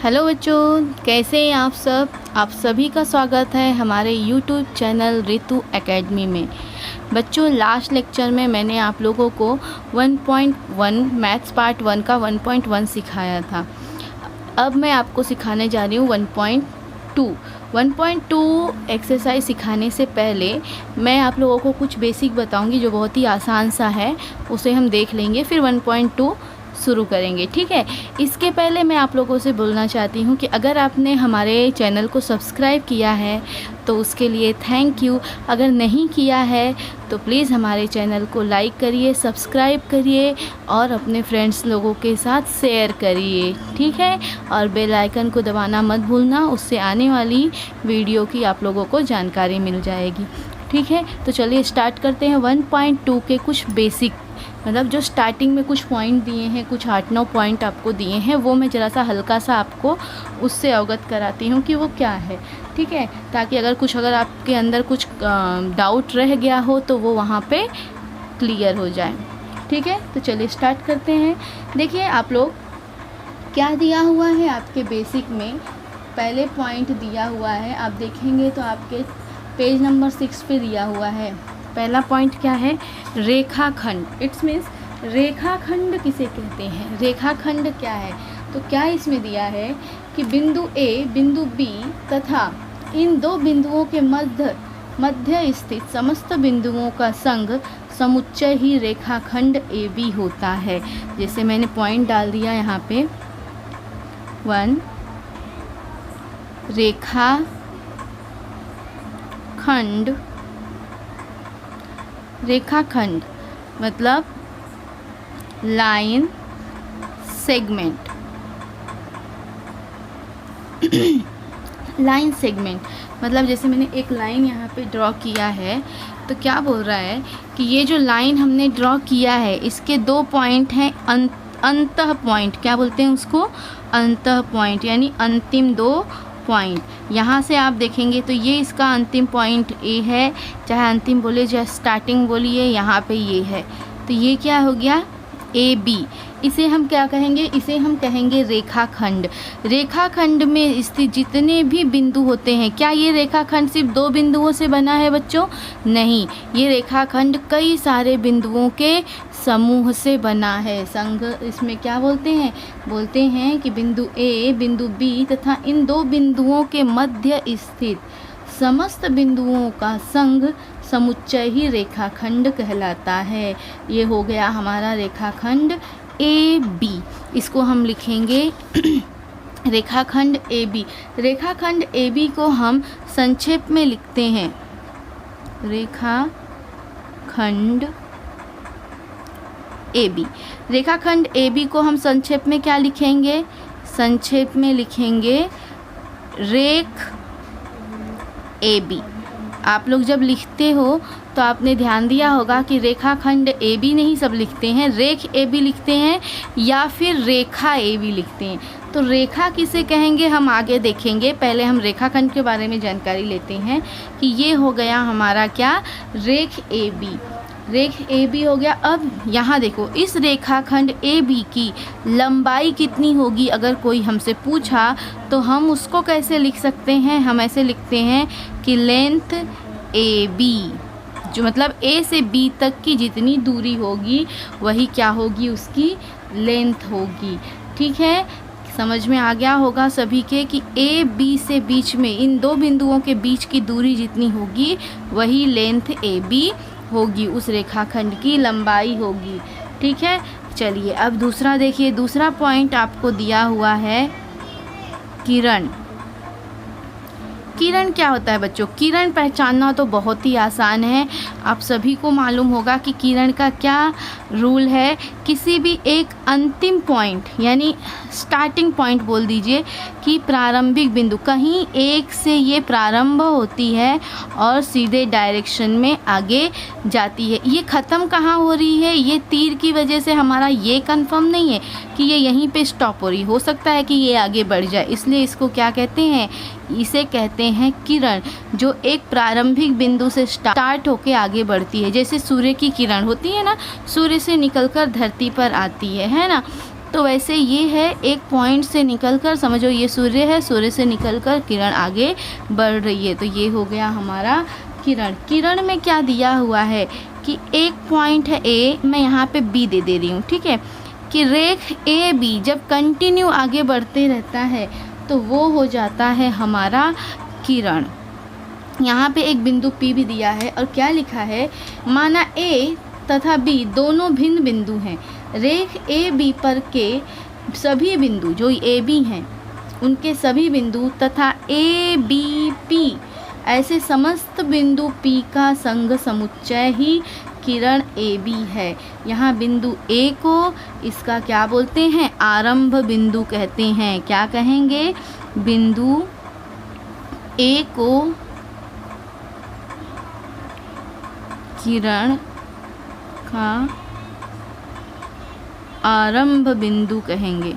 Hello बच्चों, कैसे हैं आप सब। आप सभी का स्वागत है हमारे यूट्यूब चैनल रितु एकेडमी में। बच्चों, लास्ट लेक्चर में मैंने आप लोगों को 1.1 मैथ्स पार्ट 1 का 1.1 सिखाया था। अब मैं आपको सिखाने जा रही हूँ 1.2। 1.2 एक्सरसाइज सिखाने से पहले मैं आप लोगों को कुछ बेसिक बताऊंगी जो बहुत ही आसान सा है, उसे हम देख लेंगे, फिर 1.2 शुरू करेंगे। ठीक है। इसके पहले मैं आप लोगों से बोलना चाहती हूँ कि अगर आपने हमारे चैनल को सब्सक्राइब किया है तो उसके लिए थैंक यू। अगर नहीं किया है तो प्लीज़ हमारे चैनल को लाइक करिए, सब्सक्राइब करिए और अपने फ्रेंड्स लोगों के साथ शेयर करिए। ठीक है। और बेल आइकन को दबाना मत भूलना, उससे आने वाली वीडियो की आप लोगों को जानकारी मिल जाएगी। ठीक है। तो चलिए स्टार्ट करते हैं। 1.2 के कुछ बेसिक, मतलब जो स्टार्टिंग में कुछ पॉइंट दिए हैं, कुछ 8-9 पॉइंट आपको दिए हैं, वो मैं ज़रा सा हल्का सा आपको उससे अवगत कराती हूँ कि वो क्या है। ठीक है। ताकि अगर आपके अंदर कुछ डाउट रह गया हो तो वो वहाँ पे क्लियर हो जाए। ठीक है। तो चलिए स्टार्ट करते हैं। देखिए आप लोग, क्या दिया हुआ है आपके बेसिक में, पहले पॉइंट दिया हुआ है, आप देखेंगे तो आपके पेज नंबर 6 पे दिया हुआ है। पहला पॉइंट क्या है? रेखाखंड। इट्स मीन्स रेखाखंड किसे कहते हैं, रेखाखंड क्या है। तो क्या इसमें दिया है कि बिंदु ए, बिंदु बी तथा इन दो बिंदुओं के मध्य स्थित समस्त बिंदुओं का संघ समुच्चय ही रेखाखंड ए बी होता है। जैसे मैंने पॉइंट डाल दिया यहाँ पे 1, रेखाखंड मतलब लाइन सेगमेंट। लाइन सेगमेंट मतलब जैसे मैंने एक लाइन यहाँ पे ड्रॉ किया है, तो क्या बोल रहा है कि ये जो लाइन हमने ड्रॉ किया है इसके 2 पॉइंट हैं, अंतः पॉइंट। क्या बोलते हैं उसको? अंतः पॉइंट, यानी अंतिम 2 पॉइंट। यहाँ से आप देखेंगे तो ये इसका अंतिम पॉइंट ए है, चाहे अंतिम बोलिए चाहे स्टार्टिंग बोलिए, यहाँ पे ये है। तो ये क्या हो गया? A B. इसे हम क्या कहेंगे? इसे हम कहेंगे रेखाखंड। रेखाखंड में स्थित जितने भी बिंदु होते हैं, क्या ये रेखाखंड सिर्फ 2 बिंदुओं से बना है बच्चों? नहीं, ये रेखाखंड कई सारे बिंदुओं के समूह से बना है। संघ इसमें क्या बोलते हैं? बोलते हैं कि बिंदु ए, बिंदु बी तथा इन 2 बिंदुओं के मध्य स्थित समस्त बिंदुओं का संघ समुच्चय ही रेखाखंड कहलाता है। ये हो गया हमारा रेखाखंड ए बी। इसको हम लिखेंगे रेखाखंड ए बी। रेखाखंड ए बी को हम संक्षेप में लिखते हैं रेखाखंड ए बी। रेखाखंड ए बी को हम संक्षेप में क्या लिखेंगे? संक्षेप में लिखेंगे रेख ए बी। आप लोग जब लिखते हो तो आपने ध्यान दिया होगा कि रेखाखंड ए बी नहीं सब लिखते हैं, रेख ए बी लिखते हैं या फिर रेखा ए बी लिखते हैं। तो रेखा किसे कहेंगे हम आगे देखेंगे, पहले हम रेखाखंड के बारे में जानकारी लेते हैं कि ये हो गया हमारा क्या? रेख ए बी। रेख ए बी हो गया। अब यहाँ देखो, इस रेखाखंड ए बी की लंबाई कितनी होगी अगर कोई हमसे पूछा तो हम उसको कैसे लिख सकते हैं? हम ऐसे लिखते हैं कि लेंथ ए बी, जो मतलब ए से बी तक की जितनी दूरी होगी वही क्या होगी? उसकी लेंथ होगी। ठीक है। समझ में आ गया होगा सभी के कि ए बी से बीच में, इन 2 बिंदुओं के बीच की दूरी जितनी होगी वही लेंथ ए बी होगी, उस रेखाखंड की लंबाई होगी। ठीक है। चलिए अब दूसरा देखिए। दूसरा पॉइंट आपको दिया हुआ है किरण। किरण क्या होता है बच्चों? किरण पहचानना तो बहुत ही आसान है। आप सभी को मालूम होगा कि किरण का क्या रूल है। किसी भी एक अंतिम पॉइंट, यानी स्टार्टिंग पॉइंट बोल दीजिए, कि प्रारंभिक बिंदु कहीं एक से ये प्रारंभ होती है और सीधे डायरेक्शन में आगे जाती है। ये ख़त्म कहाँ हो रही है? ये तीर की वजह से हमारा ये कंफर्म नहीं है कि ये यहीं पे स्टॉप हो रही, हो सकता है कि ये आगे बढ़ जाए, इसलिए इसको क्या कहते हैं? इसे कहते हैं किरण, जो एक प्रारंभिक बिंदु से स्टार्ट होके आगे बढ़ती है। जैसे सूर्य की किरण होती है ना, सूर्य से निकलकर धरती पर आती है ना। तो वैसे ये है, एक पॉइंट से निकलकर, समझो ये सूर्य है, सूर्य से निकलकर किरण आगे बढ़ रही है, तो ये हो गया हमारा किरण। किरण में क्या दिया हुआ है कि एक पॉइंट है ए, मैं यहाँ पे बी दे रही हूँ, ठीक है, कि रेख ए बी जब कंटिन्यू आगे बढ़ते रहता है तो वो हो जाता है हमारा किरण। यहाँ पे एक बिंदु P भी दिया है और क्या लिखा है, माना A तथा B दोनों भिन्न बिंदु हैं। रेख ए बी पर के सभी बिंदु जो ए बी हैं उनके सभी बिंदु तथा ए बी पी ऐसे समस्त बिंदु P का संघ समुच्चय ही किरण ए बी है। यहाँ बिंदु ए को इसका क्या बोलते हैं, आरंभ बिंदु कहते हैं। क्या कहेंगे, बिंदु ए को किरण का आरंभ बिंदु कहेंगे।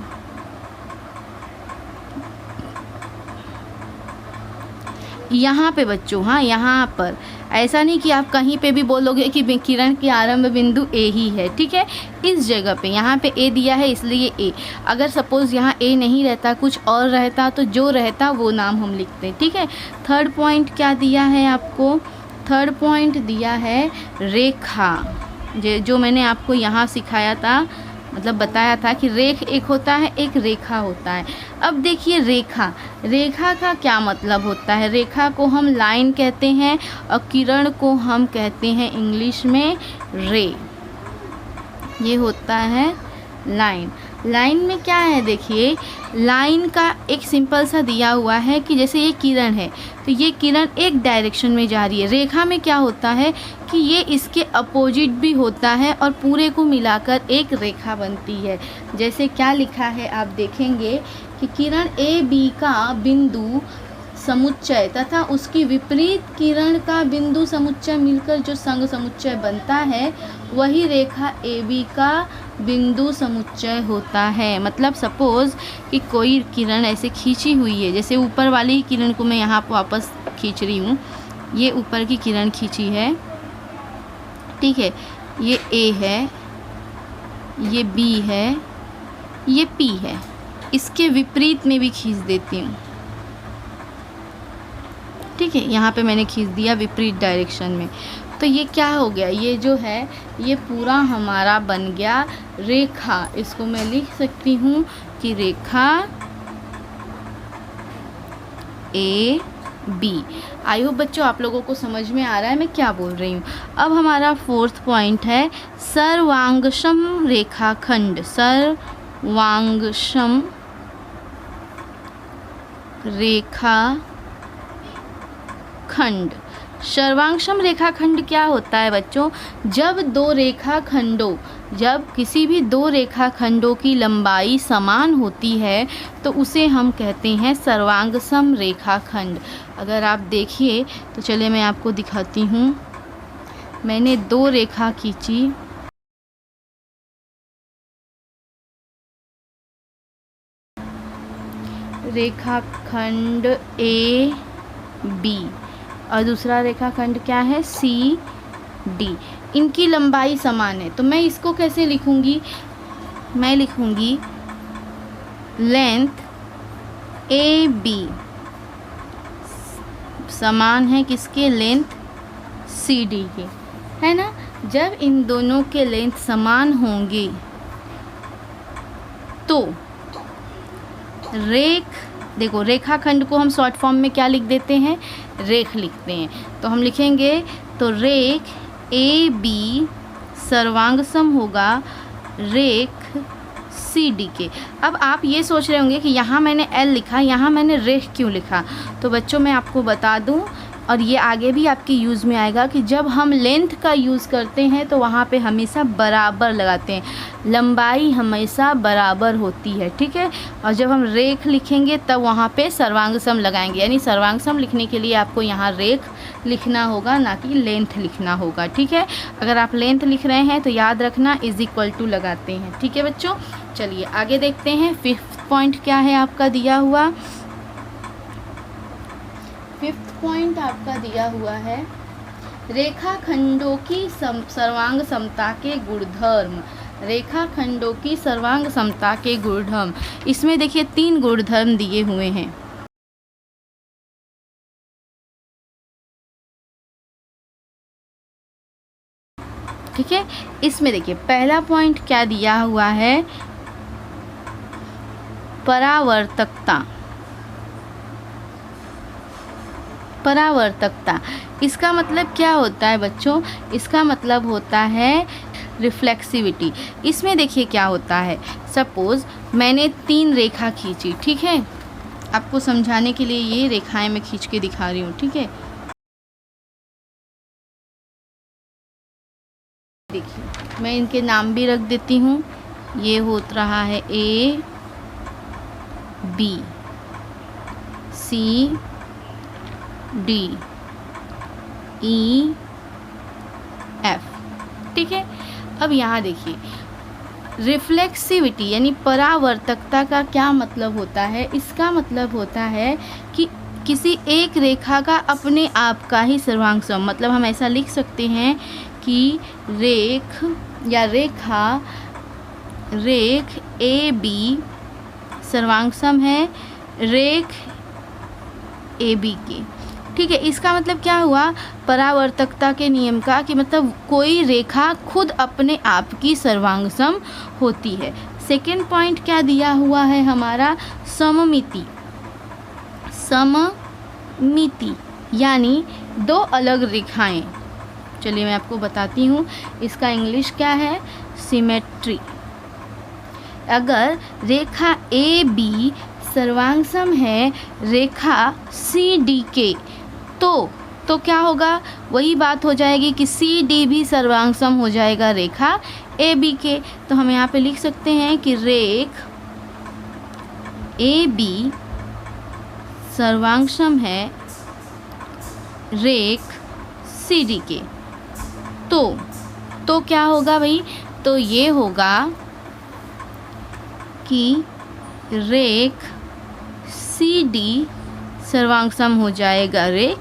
यहाँ पे बच्चों, हाँ यहाँ पर ऐसा नहीं कि आप कहीं पे भी बोलोगे कि किरण के आरंभ बिंदु ए ही है, ठीक है। इस जगह पे यहाँ पे ए दिया है इसलिए ए, अगर सपोज़ यहाँ ए नहीं रहता कुछ और रहता तो जो रहता वो नाम हम लिखते, ठीक है। थर्ड पॉइंट क्या दिया है आपको, थर्ड पॉइंट दिया है रेखा। जो मैंने आपको यहाँ सिखाया था, मतलब बताया था कि रेख एक होता है, एक रेखा होता है। अब देखिए रेखा, रेखा का क्या मतलब होता है। रेखा को हम लाइन कहते हैं और किरण को हम कहते हैं इंग्लिश में रे। ये होता है लाइन। लाइन में क्या है, देखिए लाइन का एक सिंपल सा दिया हुआ है कि जैसे ये किरण है तो ये किरण एक डायरेक्शन में जा रही है। रेखा में क्या होता है कि ये इसके अपोजिट भी होता है और पूरे को मिलाकर एक रेखा बनती है। जैसे क्या लिखा है आप देखेंगे कि किरण ए बी का बिंदु समुच्चय तथा उसकी विपरीत किरण का बिंदु समुच्चय मिलकर जो संघ समुच्चय बनता है वही रेखा ए बी का बिंदु समुच्चय होता है। मतलब सपोज़ कि कोई किरण ऐसे खींची हुई है, जैसे ऊपर वाली किरण को मैं यहाँ पर वापस खींच रही हूँ, ये ऊपर की किरण खींची है, ठीक है, ये ए है, ये बी है, ये पी है, इसके विपरीत में भी खींच देती हूँ, ठीक है। यहाँ पे मैंने खींच दिया विपरीत डायरेक्शन में, तो ये क्या हो गया, ये जो है ये पूरा हमारा बन गया रेखा। इसको मैं लिख सकती हूँ कि रेखा ए बी। आई होप बच्चों आप लोगों को समझ में आ रहा है मैं क्या बोल रही हूँ। अब हमारा फोर्थ पॉइंट है सर्वांगसम रेखाखंड। सर्वांगसम रेखाखंड। सर्वांगसम रेखाखंड क्या होता है बच्चों, जब किसी भी दो रेखाखंडों की लंबाई समान होती है तो उसे हम कहते हैं सर्वांगसम रेखाखंड। अगर आप देखिए तो चलिए मैं आपको दिखाती हूँ। मैंने दो रेखा खींची, रेखाखंड ए बी और दूसरा रेखाखंड क्या है सी डी। इनकी लंबाई समान है तो मैं इसको कैसे लिखूंगी, मैं लिखूंगी लेंथ ए बी समान है किसके, लेंथ सी डी के, है ना। जब इन दोनों के लेंथ समान होंगे तो देखो रेखाखंड को हम शॉर्ट फॉर्म में क्या लिख देते हैं, रेख लिखते हैं। तो हम लिखेंगे तो रेख ए बी सर्वांगसम होगा रेख सी डी के। अब आप ये सोच रहे होंगे कि यहाँ मैंने एल लिखा, यहाँ मैंने रेख क्यों लिखा। तो बच्चों मैं आपको बता दूँ और ये आगे भी आपके यूज़ में आएगा कि जब हम लेंथ का यूज़ करते हैं तो वहाँ पे हमेशा बराबर लगाते हैं, लंबाई हमेशा बराबर होती है, ठीक है। और जब हम रेख लिखेंगे तब वहाँ पे सर्वांगसम लगाएंगे, यानी सर्वांगसम लिखने के लिए आपको यहाँ रेख लिखना होगा ना कि लेंथ लिखना होगा, ठीक है। अगर आप लेंथ लिख रहे हैं तो याद रखना इज इक्वल टू लगाते हैं, ठीक है बच्चों। चलिए आगे देखते हैं। फिफ्थ पॉइंट क्या है आपका दिया हुआ, फिफ्थ पॉइंट आपका दिया हुआ है रेखाखंडों की सर्वांग समता के गुणधर्म। रेखाखंडों की सर्वांग समता के गुणधर्म। इसमें देखिए 3 गुणधर्म दिए हुए हैं। ठीक है, इसमें देखिए पहला पॉइंट क्या दिया हुआ है, परावर्तकता। परावर्तकता इसका मतलब क्या होता है बच्चों, इसका मतलब होता है रिफ्लेक्सिविटी। इसमें देखिए क्या होता है, सपोज मैंने 3 रेखा खींची, ठीक है, आपको समझाने के लिए ये रेखाएं मैं खींच के दिखा रही हूँ, ठीक है। देखिए मैं इनके नाम भी रख देती हूँ। ये होता रहा है A B C D E F, ठीक है। अब यहाँ देखिए रिफ्लेक्सिविटी यानी परावर्तकता का क्या मतलब होता है, इसका मतलब होता है कि किसी एक रेखा का अपने आप का ही सर्वांग सम, मतलब हम ऐसा लिख सकते हैं कि रेख या रेख ए बी सर्वांग सम है रेख ए बी की, ठीक है। इसका मतलब क्या हुआ, परावर्तकता के नियम का, कि मतलब कोई रेखा खुद अपने आप की सर्वांग सम होती है। सेकेंड पॉइंट क्या दिया हुआ है हमारा, सममिति। सममिति यानी 2 अलग रेखाएं, चलिए मैं आपको बताती हूँ, इसका इंग्लिश क्या है, सिमेट्री। अगर रेखा ए बी सर्वांग सम है रेखा सी डी के, तो क्या होगा, वही बात हो जाएगी कि सी डी भी सर्वांग सम हो जाएगा रेखा ए बी के। तो हम यहाँ पे लिख सकते हैं कि रेख ए बी सर्वांग सम है रेख सी डी के। तो क्या होगा भाई, तो ये होगा कि रेख सी डी सर्वांग सम हो जाएगा रेख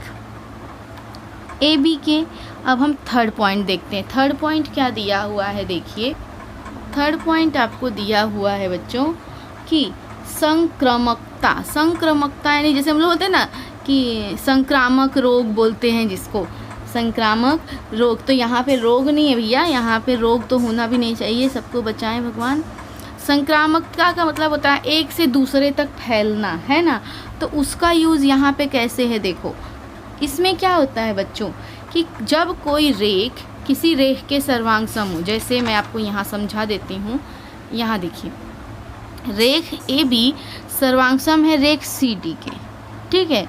ए बी के। अब हम थर्ड पॉइंट देखते हैं। थर्ड पॉइंट क्या दिया हुआ है, देखिए थर्ड पॉइंट आपको दिया हुआ है बच्चों कि संक्रामकता। संक्रामकता यानी जैसे हम लोग बोलते हैं ना कि संक्रामक रोग बोलते हैं जिसको, संक्रामक रोग। तो यहाँ पे रोग नहीं है भैया, यहाँ पे रोग तो होना भी नहीं चाहिए, सबको बचाएं भगवान। संक्रामकता का मतलब होता है एक से दूसरे तक फैलना, है ना। तो उसका यूज़ यहाँ पे कैसे है, देखो इसमें क्या होता है बच्चों कि जब कोई रेख किसी रेख के सर्वांग सम हो, जैसे मैं आपको यहाँ समझा देती हूँ। यहाँ देखिए रेख ए बी सर्वांग सम है रेख सी डी के, ठीक है,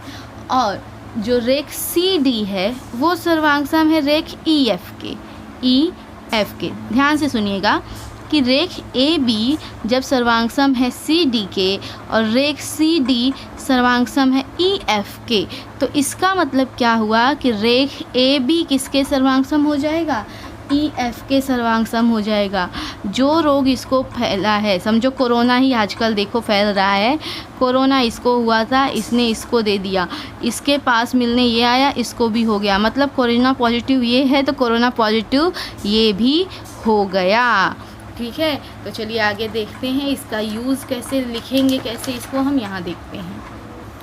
और जो रेख सी डी है वो सर्वांग सम है रेख ई एफ के। ई एफ के ध्यान से सुनिएगा कि रेख ए बी जब सर्वांग सम है सी डी के और रेख सी डी सर्वांग सम है ई एफ के, तो इसका मतलब क्या हुआ कि रेख ए बी किसके सर्वांग सम हो जाएगा, ई एफ के सर्वांग सम हो जाएगा। जो रोग इसको फैला है, समझो कोरोना ही आजकल देखो फैल रहा है, कोरोना इसको हुआ था, इसने इसको दे दिया, इसके पास मिलने ये आया, इसको भी हो गया, मतलब कोरोना पॉजिटिव ये है तो कोरोना पॉजिटिव ये भी हो गया, ठीक है। तो चलिए आगे देखते हैं इसका यूज़ कैसे लिखेंगे, कैसे इसको हम यहाँ देखते हैं।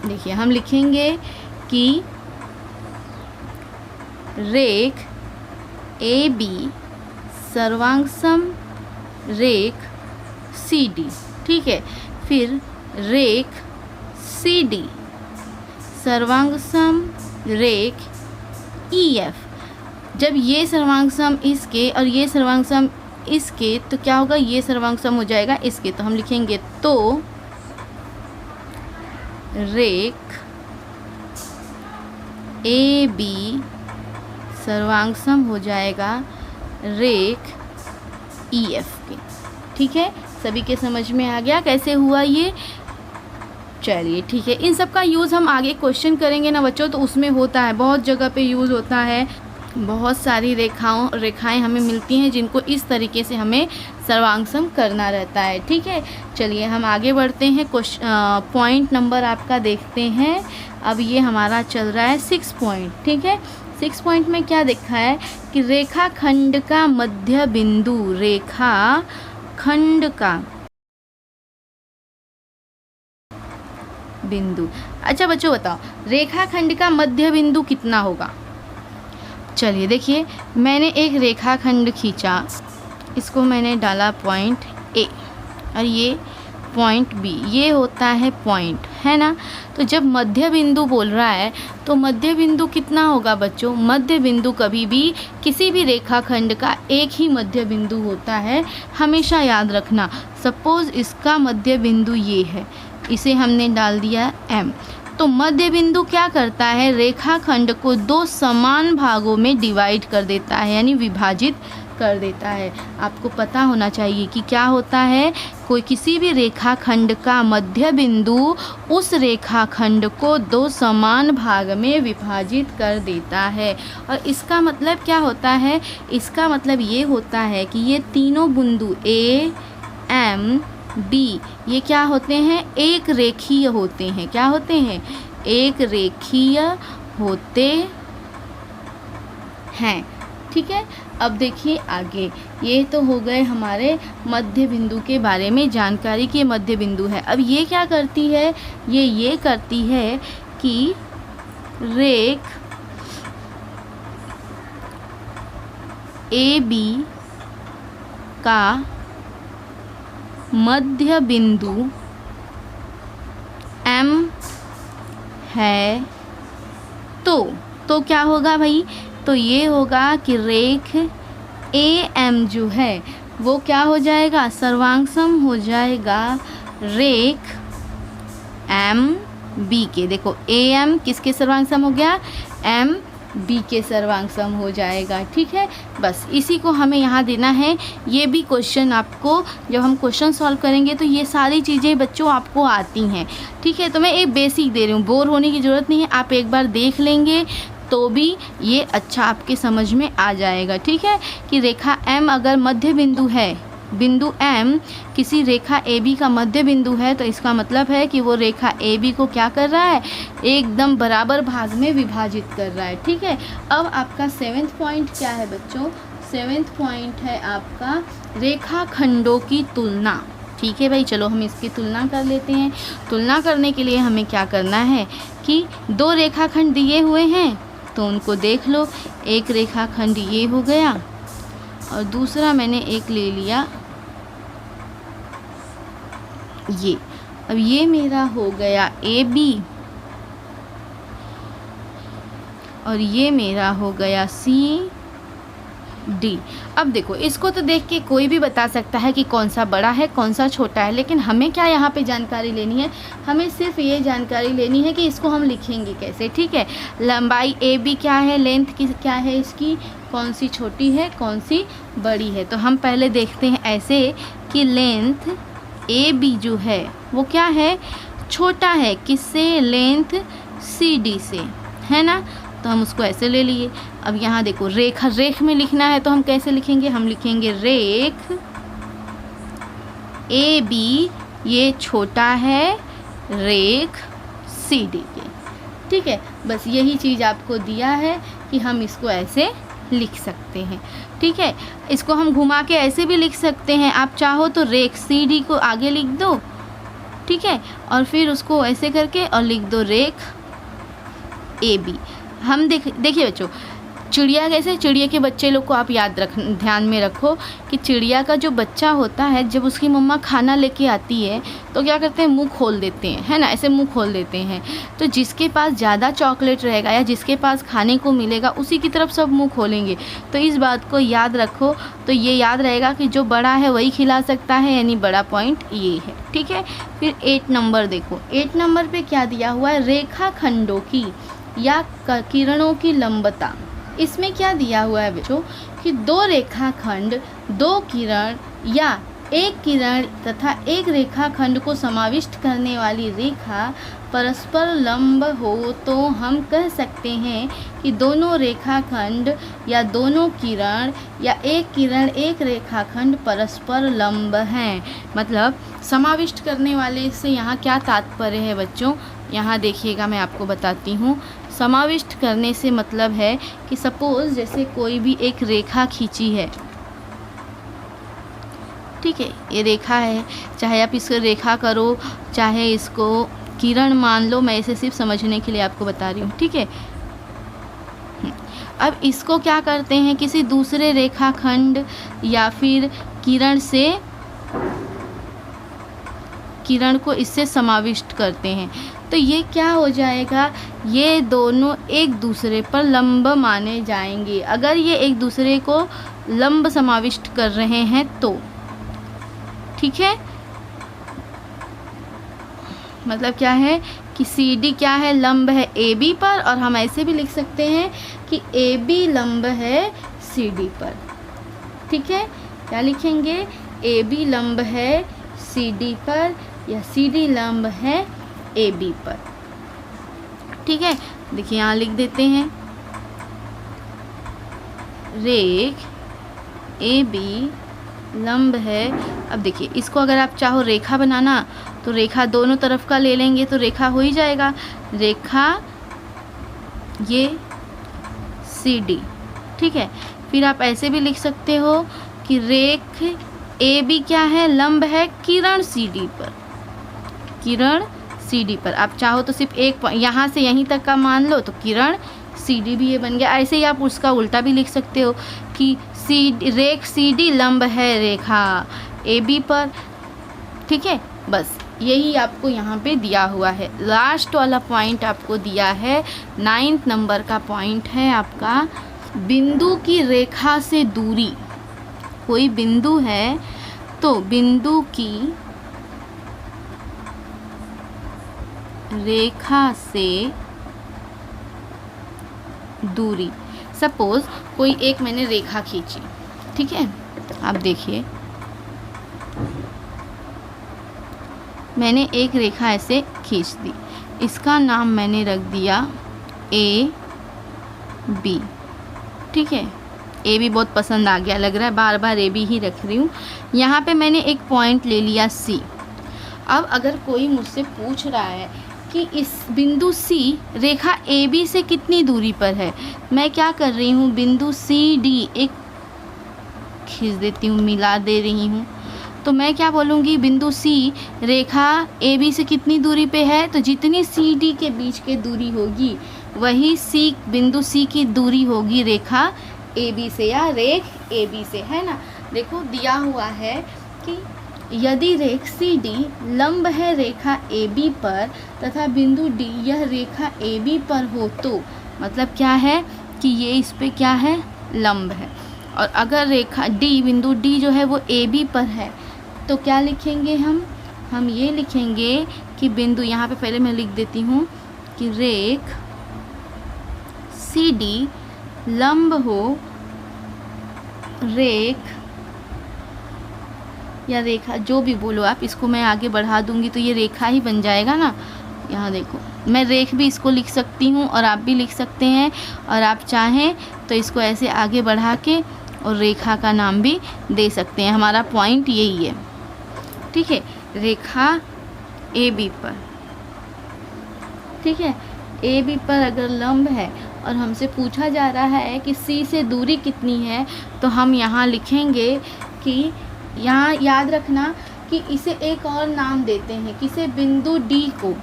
देखिए हम लिखेंगे कि रेख ए बी सर्वांग सम रेख सी डी, ठीक है, फिर रेख सी डी सर्वांग सम रेख ई एफ। जब ये सर्वांग सम इसके और ये सर्वांग सम इसके, तो क्या होगा, ये सर्वांग सम हो जाएगा इसके। तो हम लिखेंगे तो रेख ए बी सर्वांग सम हो जाएगा रेख ई एफ के, ठीक है। सभी के समझ में आ गया कैसे हुआ ये, चलिए ठीक है। इन सब का यूज़ हम आगे क्वेश्चन करेंगे ना बच्चों, तो उसमें होता है, बहुत जगह पे यूज़ होता है। बहुत सारी रेखाएं हमें मिलती हैं जिनको इस तरीके से हमें सर्वांग सम करना रहता है, ठीक है। चलिए हम आगे बढ़ते हैं, पॉइंट नंबर आपका देखते हैं। अब ये हमारा चल रहा है 6 पॉइंट, ठीक है। 6 पॉइंट में क्या देखा है कि रेखाखंड का मध्य बिंदु, रेखाखंड का बिंदु। अच्छा बच्चों बताओ, रेखाखंड का मध्य बिंदु कितना होगा? चलिए देखिए, मैंने एक रेखाखंड खींचा, इसको मैंने डाला पॉइंट ए और ये पॉइंट बी, ये होता है पॉइंट, है ना। तो जब मध्य बिंदु बोल रहा है तो मध्य बिंदु कितना होगा बच्चों? मध्य बिंदु कभी भी किसी भी रेखाखंड का एक ही मध्य बिंदु होता है, हमेशा याद रखना। सपोज़ इसका मध्य बिंदु ये है, इसे हमने डाल दिया एम। तो मध्य बिंदु क्या करता है? रेखाखंड को 2 समान भागों में डिवाइड कर देता है, यानी विभाजित कर देता है। आपको पता होना चाहिए कि क्या होता है, कोई किसी भी रेखाखंड का मध्य बिंदु उस रेखाखंड को 2 समान भाग में विभाजित कर देता है। और इसका मतलब क्या होता है? इसका मतलब ये होता है कि ये तीनों बिंदु ए, एम, बी, ये क्या होते हैं? एक रेखीय होते हैं। क्या होते हैं? एक रेखीय होते हैं। ठीक है, अब देखिए आगे, ये तो हो गए हमारे मध्य बिंदु के बारे में जानकारी कि मध्य बिंदु है। अब ये क्या करती है? ये करती है कि रेख ए बी का मध्य बिंदु M है तो क्या होगा भाई? तो ये होगा कि रेख AM जो है वो क्या हो जाएगा? सर्वांगसम हो जाएगा रेख MB के। देखो AM किसके सर्वांगसम हो गया? MB के सर्वांगसम हो जाएगा। ठीक है, बस इसी को हमें यहाँ देना है। ये भी क्वेश्चन आपको, जब हम क्वेश्चन सॉल्व करेंगे तो ये सारी चीज़ें बच्चों आपको आती हैं। ठीक है, तो मैं एक बेसिक दे रही हूँ, बोर होने की ज़रूरत नहीं है। आप एक बार देख लेंगे तो भी ये अच्छा आपके समझ में आ जाएगा। ठीक है, कि रेखा M अगर मध्य बिंदु है, बिंदु M किसी रेखा AB का मध्य बिंदु है, तो इसका मतलब है कि वो रेखा AB को क्या कर रहा है? एकदम बराबर भाग में विभाजित कर रहा है। ठीक है, अब आपका 7वां पॉइंट क्या है बच्चों? 7वां पॉइंट है आपका रेखाखंडों की तुलना। ठीक है भाई, चलो हम इसकी तुलना कर लेते हैं। तुलना करने के लिए हमें क्या करना है कि 2 रेखाखंड दिए हुए हैं तो उनको देख लो। एक रेखाखंड ये हो गया और दूसरा मैंने एक ले लिया ये। अब ये मेरा हो गया AB और ये मेरा हो गया CD। अब देखो, इसको तो देख के कोई भी बता सकता है कि कौन सा बड़ा है कौन सा छोटा है, लेकिन हमें क्या यहाँ पे जानकारी लेनी है? हमें सिर्फ ये जानकारी लेनी है कि इसको हम लिखेंगे कैसे। ठीक है, लंबाई AB क्या है, लेंथ क्या है इसकी, कौन सी छोटी है कौन सी बड़ी है। तो हम पहले देखते हैं ऐसे कि लेंथ AB जो है वो क्या है? छोटा है। किससे? लेंथ CD से, है ना। तो हम उसको ऐसे ले लिए। अब यहाँ देखो, रेख में लिखना है तो हम कैसे लिखेंगे? हम लिखेंगे रेख AB ये छोटा है रेख CD के। ठीक है, बस यही चीज़ आपको दिया है कि हम इसको ऐसे लिख सकते हैं। ठीक है, इसको हम घुमा के ऐसे भी लिख सकते हैं। आप चाहो तो रेख CD को आगे लिख दो, ठीक है, और फिर उसको ऐसे करके और लिख दो रेख AB। हम देखिए बच्चों, चिड़िया कैसे, चिड़िया के बच्चे लोग को आप ध्यान में रखो कि चिड़िया का जो बच्चा होता है, जब उसकी मम्मा खाना लेके आती है तो क्या करते हैं? मुंह खोल देते हैं, है ना, ऐसे मुंह खोल देते हैं। तो जिसके पास ज़्यादा चॉकलेट रहेगा या जिसके पास खाने को मिलेगा उसी की तरफ सब मुंह खोलेंगे। तो इस बात को याद रखो। तो ये याद रहेगा कि जो बड़ा है वही खिला सकता है, यानी बड़ा पॉइंट ये है। ठीक है, फिर 8 नंबर देखो। 8 नंबर पर क्या दिया हुआ है? रेखाखंडों की या किरणों की लंबता। इसमें क्या दिया हुआ है बच्चों कि 2 रेखाखंड, 2 किरण या एक किरण तथा एक रेखाखंड को समाविष्ट करने वाली रेखा परस्पर लंब हो तो हम कह सकते हैं कि दोनों रेखाखंड या दोनों किरण या एक रेखाखंड परस्पर लंब हैं। मतलब समाविष्ट करने वाले से यहाँ क्या तात्पर्य है बच्चों? यहाँ देखिएगा, मैं आपको बताती हूँ। समाविष्ट करने से मतलब है कि सपोज़ जैसे कोई भी एक रेखा खींची है, ठीक है, ये रेखा है, चाहे आप इसको रेखा करो, चाहे इसको किरण मान लो, मैं इसे सिर्फ समझने के लिए आपको बता रही हूँ, ठीक है। अब इसको क्या करते हैं, किसी दूसरे रेखाखंड या फिर किरण को इससे समाविष्ट करते हैं, तो ये क्या हो जाएगा, ये दोनों एक दूसरे पर लंब माने जाएंगे। अगर ये एक दूसरे को लंब समाविष्ट कर रहे हैं तो, ठीक है, मतलब क्या है कि सी डी क्या है, लंब है ए बी पर, और हम ऐसे भी लिख सकते हैं कि ए बी लंब है सी डी पर, ठीक है। क्या लिखेंगे, ए बी लंब है सी डी पर या सी डी लंब है ए बी पर, ठीक है। देखिए यहाँ लिख देते हैं, रेख ए बी लंब है। अब देखिए इसको अगर आप चाहो रेखा बनाना तो रेखा दोनों तरफ का ले लेंगे तो रेखा हो ही जाएगा, रेखा ये सी डी, ठीक है। फिर आप ऐसे भी लिख सकते हो कि रेख ए बी क्या है, लंब है किरण सी डी पर, किरण सी डी पर। आप चाहो तो सिर्फ एक यहाँ से यहीं तक का मान लो तो किरण सी डी भी ये बन गया। ऐसे ही आप उसका उल्टा भी लिख सकते हो कि रेख सी डी लंब है रेखा ए बी पर, ठीक है। बस यही आपको यहाँ पे दिया हुआ है। लास्ट वाला पॉइंट आपको दिया है, 9th नंबर का पॉइंट है आपका, बिंदु की रेखा से दूरी। कोई बिंदु है तो बिंदु की रेखा से दूरी। सपोज़ कोई एक मैंने रेखा खींची, ठीक है, आप देखिए मैंने एक रेखा ऐसे खींच दी, इसका नाम मैंने रख दिया ए बी, ठीक है। ए बी बहुत पसंद आ गया, लग रहा है बार बार ए बी ही रख रही हूँ। यहाँ पे मैंने एक पॉइंट ले लिया सी। अब अगर कोई मुझसे पूछ रहा है कि इस बिंदु सी रेखा ए बी से कितनी दूरी पर है, मैं क्या कर रही हूँ, बिंदु सी डी एक खींच देती हूँ, मिला दे रही हूँ, तो मैं क्या बोलूँगी, बिंदु सी रेखा ए बी से कितनी दूरी पे है, तो जितनी सी डी के बीच की दूरी होगी वही बिंदु सी की दूरी होगी रेखा ए बी से या रेख ए बी से, है ना। देखो दिया हुआ है कि यदि रेख सी डी लंब है रेखा ए बी पर तथा बिंदु डी यह रेखा ए बी पर हो, तो मतलब क्या है कि ये इस पे क्या है, लंब है। और अगर रेखा डी, बिंदु डी जो है वो ए बी पर है, तो क्या लिखेंगे हम ये लिखेंगे कि बिंदु, यहाँ पे पहले मैं लिख देती हूँ कि रेख सी डी लंब हो रेख या रेखा, जो भी बोलो आप, इसको मैं आगे बढ़ा दूंगी तो ये रेखा ही बन जाएगा ना। यहाँ देखो मैं रेख भी इसको लिख सकती हूँ और आप भी लिख सकते हैं, और आप चाहें तो इसको ऐसे आगे बढ़ा के और रेखा का नाम भी दे सकते हैं। हमारा पॉइंट यही है, ठीक है, रेखा ए बी पर, ठीक है, ए बी पर अगर लंब है और हमसे पूछा जा रहा है कि सी से दूरी कितनी है, तो हम यहाँ लिखेंगे कि यहाँ याद रखना कि इसे एक और नाम देते हैं, किसे, बिंदु डी को।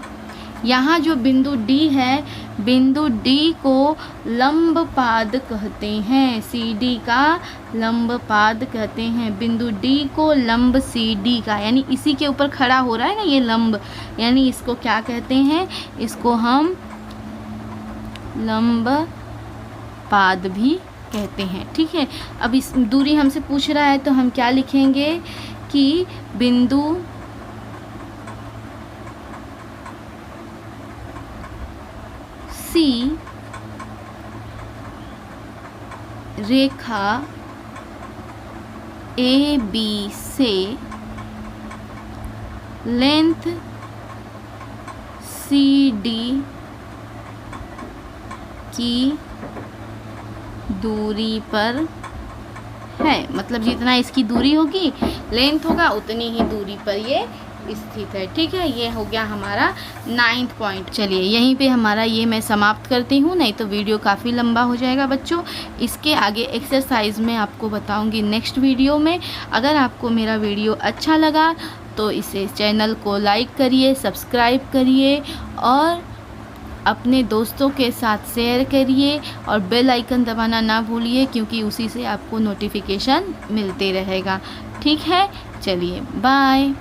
यहाँ जो बिंदु डी है, बिंदु डी को लंब पाद कहते हैं, सी डी का लंब पाद कहते हैं, बिंदु डी को लंब सी डी का, यानी इसी के ऊपर खड़ा हो रहा है ना ये लंब, यानी इसको क्या कहते हैं, इसको हम लंब पाद भी कहते हैं, ठीक है। अब इस दूरी हमसे पूछ रहा है तो हम क्या लिखेंगे कि बिंदु सी रेखा ए बी से लेंथ सी डी की दूरी पर है, मतलब जितना इसकी दूरी होगी, लेंथ होगा, उतनी ही दूरी पर ये स्थित है। ठीक है, ये हो गया हमारा 9th पॉइंट। चलिए यहीं पे हमारा ये मैं समाप्त करती हूँ, नहीं तो वीडियो काफ़ी लंबा हो जाएगा बच्चों। इसके आगे एक्सरसाइज में आपको बताऊँगी नेक्स्ट वीडियो में। अगर आपको मेरा वीडियो अच्छा लगा तो इसे चैनल को लाइक करिए, सब्सक्राइब करिए और अपने दोस्तों के साथ शेयर करिए और बेल आइकन दबाना ना भूलिए, क्योंकि उसी से आपको नोटिफिकेशन मिलते रहेगा। ठीक है, चलिए बाय।